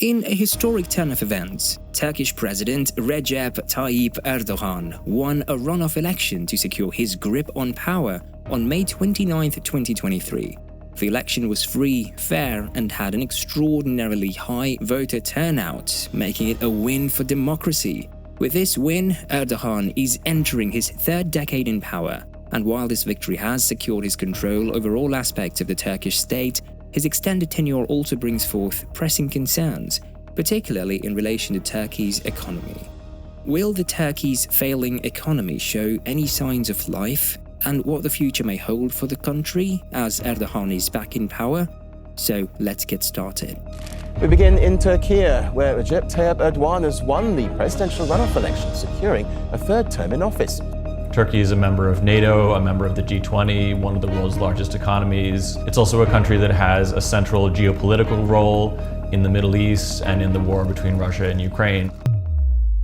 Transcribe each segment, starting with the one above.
In a historic turn of events, Turkish President Recep Tayyip Erdogan won a runoff election to secure his grip on power on May 29, 2023. The election was free, fair, and had an extraordinarily high voter turnout, making it a win for democracy. With this win, Erdogan is entering his third decade in power, and while this victory has secured his control over all aspects of the Turkish state, his extended tenure also brings forth pressing concerns, particularly in relation to Turkey's economy. Will the Turkey's failing economy show any signs of life, and what the future may hold for the country as Erdogan is back in power? So let's get started. We begin in Turkey, where Recep Tayyip Erdogan has won the presidential runoff election, securing a third term in office. Turkey is a member of NATO, a member of the G20, one of the world's largest economies. It's also a country that has a central geopolitical role in the Middle East and in the war between Russia and Ukraine.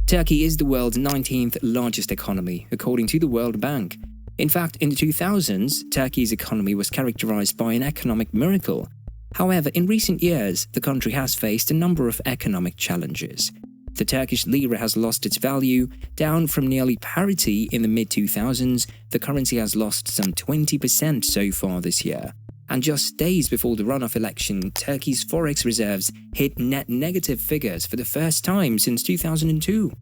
Turkey is the world's 19th largest economy, according to the World Bank. In fact, in the 2000s, Turkey's economy was characterized by an economic miracle. However, in recent years, the country has faced a number of economic challenges. The Turkish lira has lost its value, down from nearly parity in the mid-2000s. The currency has lost some 20% so far this year. And just days before the runoff election, Turkey's forex reserves hit net negative figures for the first time since 2002.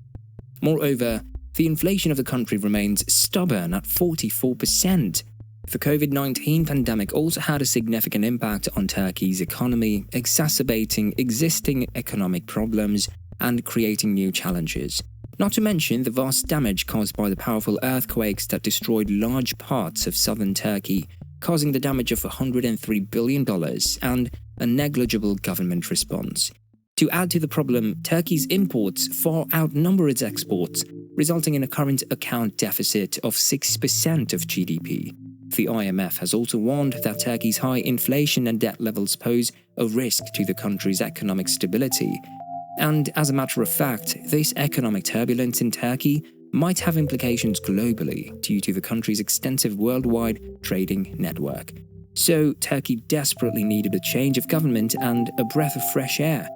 Moreover, the inflation of the country remains stubborn at 44%. The COVID-19 pandemic also had a significant impact on Turkey's economy, exacerbating existing economic problems and creating new challenges. Not to mention the vast damage caused by the powerful earthquakes that destroyed large parts of southern Turkey, causing the damage of $103 billion and a negligible government response. To add to the problem, Turkey's imports far outnumber its exports, resulting in a current account deficit of 6% of GDP. The IMF has also warned that Turkey's high inflation and debt levels pose a risk to the country's economic stability. And as a matter of fact, this economic turbulence in Turkey might have implications globally due to the country's extensive worldwide trading network. So Turkey desperately needed a change of government and a breath of fresh air.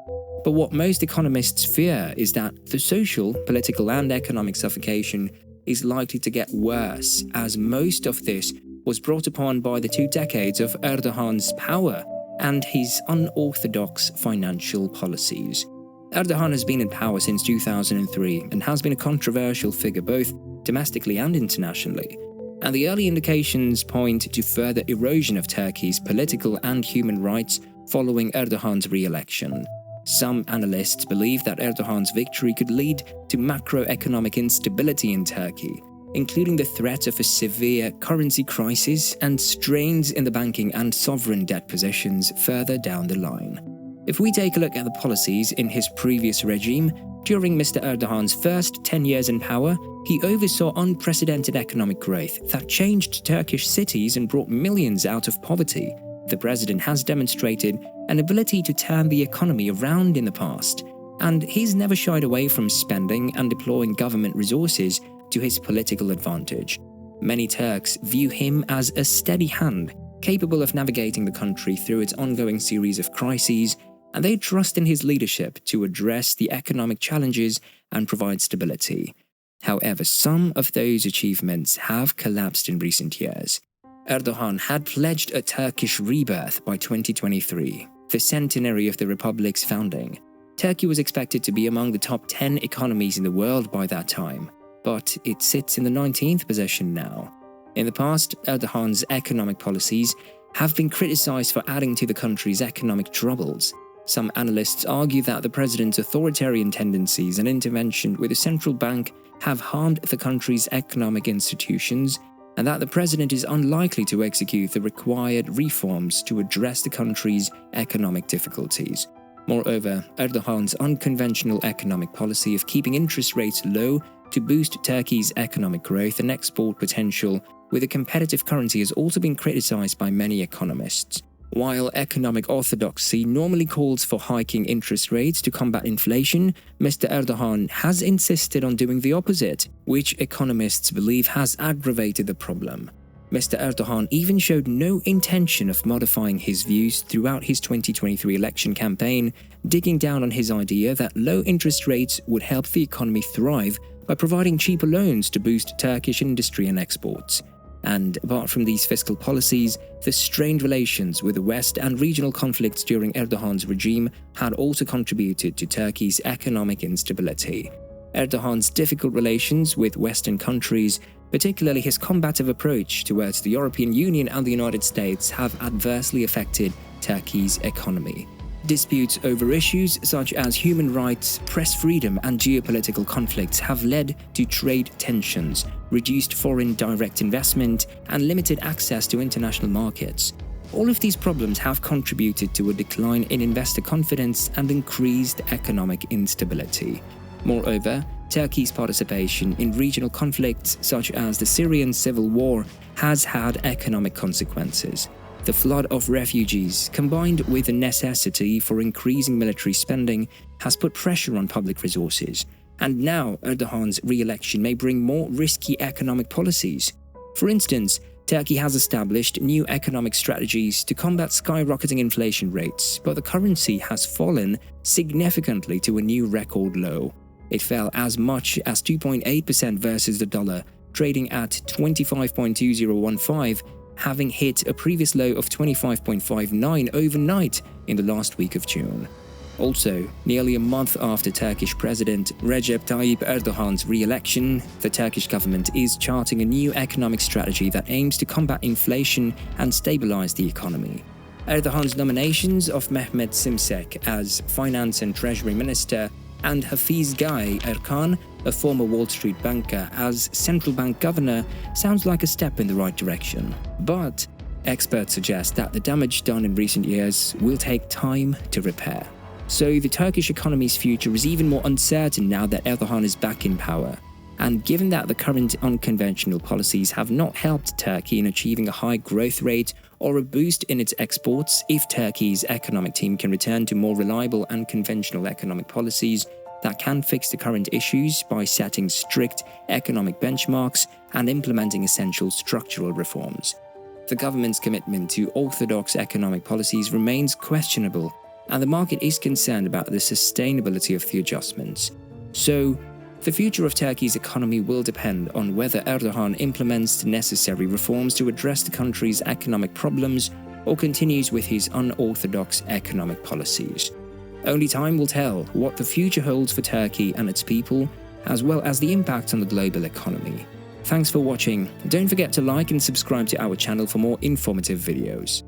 But what most economists fear is that the social, political, and economic suffocation is likely to get worse, as most of this was brought upon by the 2 decades of Erdogan's power and his unorthodox financial policies. Erdogan has been in power since 2003 and has been a controversial figure both domestically and internationally. And the early indications point to further erosion of Turkey's political and human rights following Erdogan's re-election. Some analysts believe that Erdogan's victory could lead to macroeconomic instability in Turkey, including the threat of a severe currency crisis and strains in the banking and sovereign debt positions further down the line. If we take a look at the policies in his previous regime, during Mr. Erdogan's first 10 years in power, he oversaw unprecedented economic growth that changed Turkish cities and brought millions out of poverty. The president has demonstrated an ability to turn the economy around in the past, and he's never shied away from spending and deploying government resources to his political advantage. Many Turks view him as a steady hand, capable of navigating the country through its ongoing series of crises, and they trust in his leadership to address the economic challenges and provide stability. However, some of those achievements have collapsed in recent years. Erdogan had pledged a Turkish rebirth by 2023, the centenary of the republic's founding. Turkey was expected to be among the top 10 economies in the world by that time, but it sits in the 19th position now. In the past, Erdogan's economic policies have been criticized for adding to the country's economic troubles. Some analysts argue that the president's authoritarian tendencies and intervention with the central bank have harmed the country's economic institutions, and that the president is unlikely to execute the required reforms to address the country's economic difficulties. Moreover, Erdogan's unconventional economic policy of keeping interest rates low to boost Turkey's economic growth and export potential with a competitive currency has also been criticized by many economists. While economic orthodoxy normally calls for hiking interest rates to combat inflation, Mr. Erdogan has insisted on doing the opposite, which economists believe has aggravated the problem. Mr. Erdogan even showed no intention of modifying his views throughout his 2023 election campaign, digging down on his idea that low interest rates would help the economy thrive by providing cheaper loans to boost Turkish industry and exports. And apart from these fiscal policies, the strained relations with the West and regional conflicts during Erdogan's regime had also contributed to Turkey's economic instability. Erdogan's difficult relations with Western countries, particularly his combative approach towards the European Union and the United States, have adversely affected Turkey's economy. Disputes over issues such as human rights, press freedom, and geopolitical conflicts have led to trade tensions, reduced foreign direct investment, and limited access to international markets. All of these problems have contributed to a decline in investor confidence and increased economic instability. Moreover, Turkey's participation in regional conflicts such as the Syrian civil war has had economic consequences. The flood of refugees, combined with the necessity for increasing military spending, has put pressure on public resources. And now Erdogan's re-election may bring more risky economic policies. For instance, Turkey has established new economic strategies to combat skyrocketing inflation rates, but the currency has fallen significantly to a new record low. It fell as much as 2.8% versus the dollar, trading at 25.2015, having hit a previous low of 25.59 overnight in the last week of June. Also, nearly a month after Turkish President Recep Tayyip Erdogan's re-election, the Turkish government is charting a new economic strategy that aims to combat inflation and stabilize the economy. Erdogan's nominations of Mehmet Şimşek as Finance and Treasury Minister and Hafiz Gaye Erkan, a former Wall Street banker, as central bank governor sounds like a step in the right direction. But experts suggest that the damage done in recent years will take time to repair. So the Turkish economy's future is even more uncertain now that Erdogan is back in power. And given that the current unconventional policies have not helped Turkey in achieving a high growth rate or a boost in its exports, if Turkey's economic team can return to more reliable and conventional economic policies that can fix the current issues by setting strict economic benchmarks and implementing essential structural reforms, the government's commitment to orthodox economic policies remains questionable, and the market is concerned about the sustainability of the adjustments. So, the future of Turkey's economy will depend on whether Erdogan implements the necessary reforms to address the country's economic problems or continues with his unorthodox economic policies. Only time will tell what the future holds for Turkey and its people, as well as the impact on the global economy. Thanks for watching. Don't forget to like and subscribe to our channel for more informative videos.